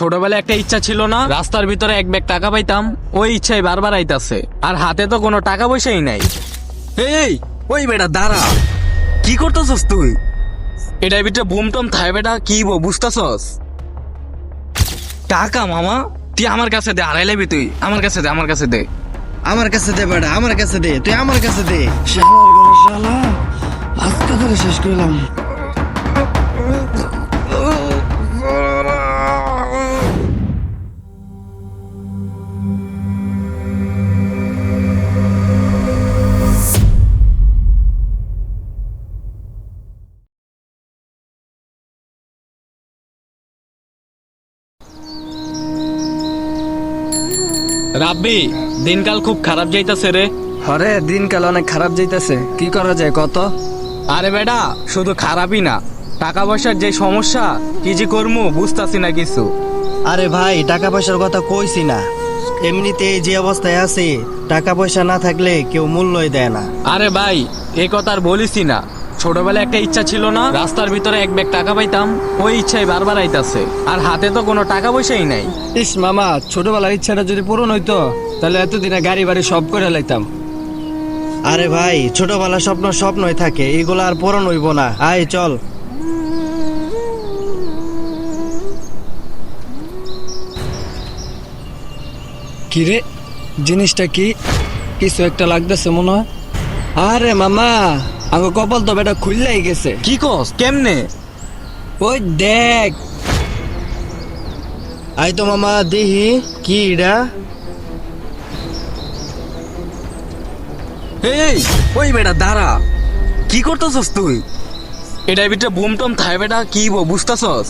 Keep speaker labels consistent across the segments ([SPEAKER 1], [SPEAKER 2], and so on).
[SPEAKER 1] ছোটবেলায় একটা ইচ্ছা ছিল না, রাস্তার ভিতরে এক ব্যাগ টাকা পাইতাম। ওই ইচ্ছাই বারবার আইতাছে, আর হাতে তো কোনো টাকা পয়সাই নাই। এই ওই বেটা দাঁড়া, কি করতেছস তুই? এটার ভিতরে বুমটম থাই বেটা, কি বুঝতেছস? টাকা মামা তুই আমার কাছে দে, হারাই লাবি তুই। আমার কাছে দে, আমার কাছে দে।
[SPEAKER 2] আমার কাছে দে বেটা, আমার কাছে দে, তুই আমার কাছে দে।
[SPEAKER 3] শালার ঘরে শালা আজকে ধরে শেষ করলাম।
[SPEAKER 1] রাব্বি, দিনকাল খুব খারাপ যাইতাছে রে।
[SPEAKER 3] হরে দিনকাল অনেক খারাপ যাইতেছে, কি করা যায় কত?
[SPEAKER 1] আরে বেটা শুধু খারাপই না, টাকা পয়সার যে সমস্যা, কি যে করবো বুঝতাছি না কিছু।
[SPEAKER 2] আরে ভাই, টাকা পয়সার কথা কইছি না, এমনিতে যে অবস্থায় আছে টাকা পয়সা না থাকলে কেউ মূল্যই দেয় না।
[SPEAKER 1] আরে ভাই এই কথা আর বলিসই না, ছোটবেলায় একটা ইচ্ছা ছিল না, রাস্তার ভিতরে এক ব্যাগ টাকা পাইতাম। ওই ইচ্ছাই বারবার আইতাছে, আর হাতে তো কোনো টাকা পয়সাই নাই।
[SPEAKER 3] ইস মামা, ছোটবেলার ইচ্ছাটা যদি পূরণ হইতো তাহলে এতদিনে গাড়ি বাড়ি সব করে লাইতাম।
[SPEAKER 2] আরে ভাই, ছোটবেলা স্বপ্ন স্বপ্নই থাকে, এগুলো আর পূরণ হইব না। আয় চল।
[SPEAKER 3] কি রে, জিনিসটা কি? কিছু একটা লাগতেছে মনে হয়। আরে মামা, আমার কপাল তো বেটা খুললাই গেছে।
[SPEAKER 1] কি কস, কেমনে?
[SPEAKER 3] ওই দেখ।
[SPEAKER 2] আয় তো মামা, দেখি কি এটা।
[SPEAKER 1] এই ওই বেটা দাঁড়া, কি করতেছস তুই? এটার ভিতরে বুমটম থাই বেটা, কি বুঝতেছস?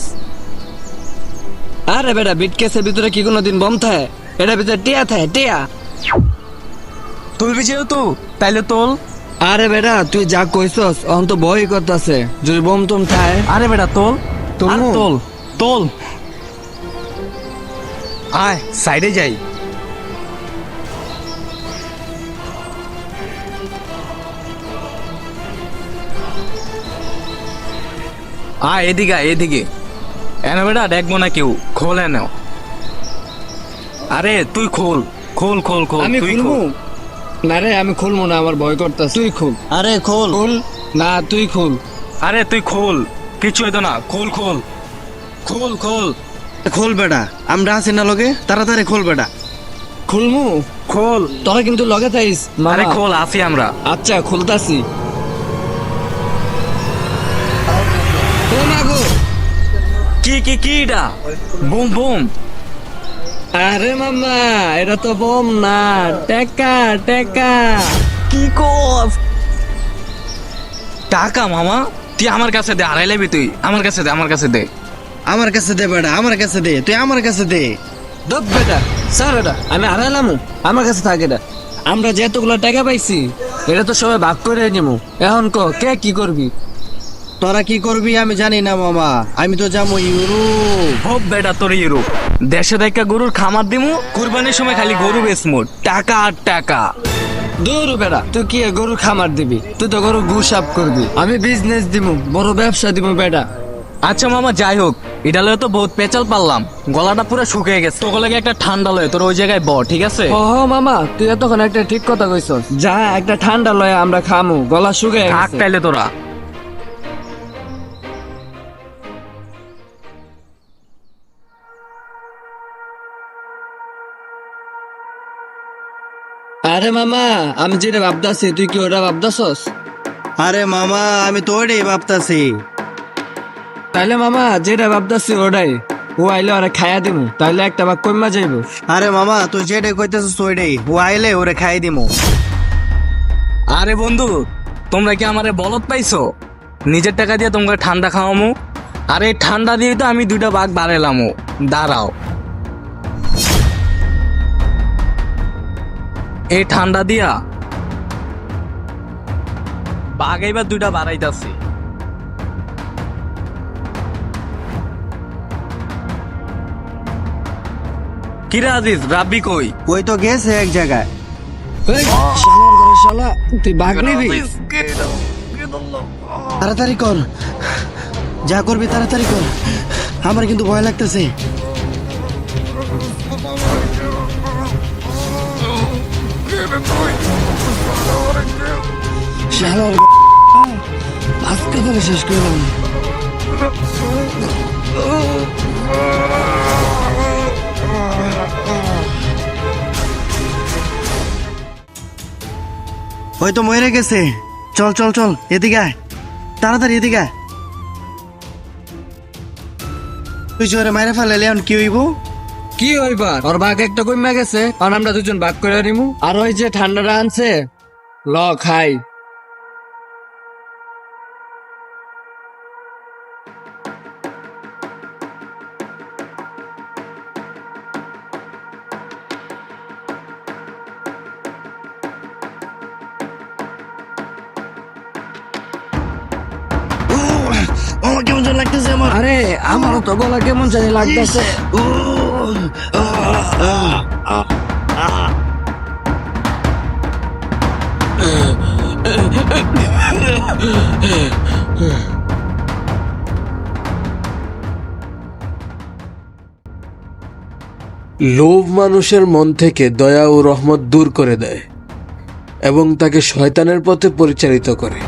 [SPEAKER 3] আরে বেটা, বিটকেসের ভিতরে কি কোনোদিন বম থাকে? এটার ভিতরে টিয়া থাকে, টিয়া।
[SPEAKER 1] তুলবি যেহেতু তাইলে তোল।
[SPEAKER 3] আরে বেটা, তুই যা কইছস অন তো ভয় করতেছে, যদি বম টম থাকে।
[SPEAKER 1] আরে বেটা তোল,
[SPEAKER 3] তুলমু?
[SPEAKER 1] আর তোল তোল। আয় সাইডে যাই। আয় এদিকে, আয় এদিকে। এনে বেটা দেখবো না কেউ, খোল এনে। আরে তুই খোল, খোল খোল খোল,
[SPEAKER 3] আমি
[SPEAKER 1] তুই
[SPEAKER 3] খুলবো?
[SPEAKER 1] খোল।
[SPEAKER 3] না রে, আমি খুলবো না, আমার ভয় করতেছে। তুই খুল।
[SPEAKER 2] আরে খোল।
[SPEAKER 3] খুল না, তুই খুল।
[SPEAKER 1] আরে তুই খোল, কিছু হইতো না, খোল খোল খোল খোল
[SPEAKER 2] খোল বেটা, আমরা আছি না লগে, তাড়াতাড়ি খোল বেটা।
[SPEAKER 3] খুলমু?
[SPEAKER 1] খোল।
[SPEAKER 3] তোরা কিন্তু লগে থাইস
[SPEAKER 1] আরে
[SPEAKER 3] মামা।
[SPEAKER 1] খোল, আসি আমরা।
[SPEAKER 3] আচ্ছা, খুলতাছি। ও মা গো!
[SPEAKER 1] কি কি কি এটা? Boom boom.
[SPEAKER 3] আরে মামা, এটা তো বম না, টেকা টেকা।
[SPEAKER 1] কি কস? টাকা মামা তুই আমার কাছে দে, হারাই লাবি তুই। আমার কাছে দে, আমার কাছে দে।
[SPEAKER 2] আমার কাছে দে বেটা, আমার কাছে দে, তুই আমার কাছে দে।
[SPEAKER 3] দব বেটা, স্যার এটা আমি হারাইলাম, আমার কাছে থাকে এটা। আমরা যে এতগুলো টাকা পাইছি, এটা তো সবাই ভাগ করে নিবো। এখন কে কি করবি?
[SPEAKER 2] তোরা কি করবি আমি জানি না মামা, আমি তো যাবো ইউরোপ।
[SPEAKER 1] হোপ বেটা তোর ইউরোপ। দেশে দেখা গরুর খামার দিমু, কুরবানির সময় খালি গরু বেচমু, টাকা আর টাকা।
[SPEAKER 3] দূর বেটা, তুই কি গরু খামার দিবি? তুই তো গরু গুসাপ করবি, আমি বিজনেস দিবো, বড় ব্যবসা দিব বেটা।
[SPEAKER 1] আচ্ছা মামা যাই হোক, এটা লয়ে তো বহুত পেঁচাল পারলাম, গলাটা পুরো শুকিয়ে গেছে। তোকে লাগে একটা ঠান্ডা লয়ে তোর ওই জায়গায় ব, ঠিক আছে?
[SPEAKER 3] ও মামা, তুই এতক্ষণ একটা ঠিক কথা কইছস। যা, একটা ঠান্ডা লয়ে আমরা খামু, গলা শুকিয়ে
[SPEAKER 1] থাক
[SPEAKER 3] গেছে।
[SPEAKER 1] তাইলে তোরা।
[SPEAKER 3] আরে মামা, আমি যেটা ভাবতাছি তুই কি ওটা ভাবতাছস?
[SPEAKER 2] আরে মামা, আমি তো ওইটাই ভাবতাছি।
[SPEAKER 3] তাইলে মামা যেটা ভাবতাছি ওটাই। ও আইলে ওরা খাইয়া দিমু, তাইলে একটা ভাগ কইমা যাইব।
[SPEAKER 2] আরে মামা, তুই যেটাই কইতেছিস ওইটাই, ও আইলে ওরে খাই দিমু।
[SPEAKER 1] আরে বন্ধু, তোমরা কি আমারে বলত পাইছো? নিজের টাকা দিয়ে তোমরা ঠান্ডা খাওয়ামু, আর এই ঠান্ডা দিয়ে তো আমি দুইটা বাঘ বাড়াইলামু। দাঁড়াও, এই ঠান্ডা দিয়া বাঘ এবার দুইটা বাড়াইতাছি। কিরা আজিজ, রাব্বি কই?
[SPEAKER 2] ওই তো গেছে এক জায়গায়।
[SPEAKER 3] এই, শালার ঘরে শালা, তুই ভাগ নিবি?
[SPEAKER 2] তাড়াতাড়ি কর, যা করবি তাড়াতাড়ি কর, আমার কিন্তু ভয় লাগতেছে।
[SPEAKER 3] শালার আজকে ধরে শেষ করলাম।
[SPEAKER 2] হয়তো মরে গেছে। চল চল চল, এদিকে আয়, তাড়াতাড়ি এদিকে আয়। তুই জোরে মাইরে ফেলালে এখন কি হইব?
[SPEAKER 3] কি হইবার, ওর ভাগ একটা কমে গেছে, আর আমরা দুজন ভাগ করে নিমু। আর ওই যে ঠান্ডাটা আনছে, ল খাই।
[SPEAKER 2] আমার কেমন যেন লাগতেছে আমার।
[SPEAKER 3] আরে আমারও তো গলা কেমন জানি লাগতেছে।
[SPEAKER 4] লোভ মানুষের মন থেকে দয়া ও রহমত দূর করে দেয় এবং তাকে শয়তানের পথে পরিচালিত করে।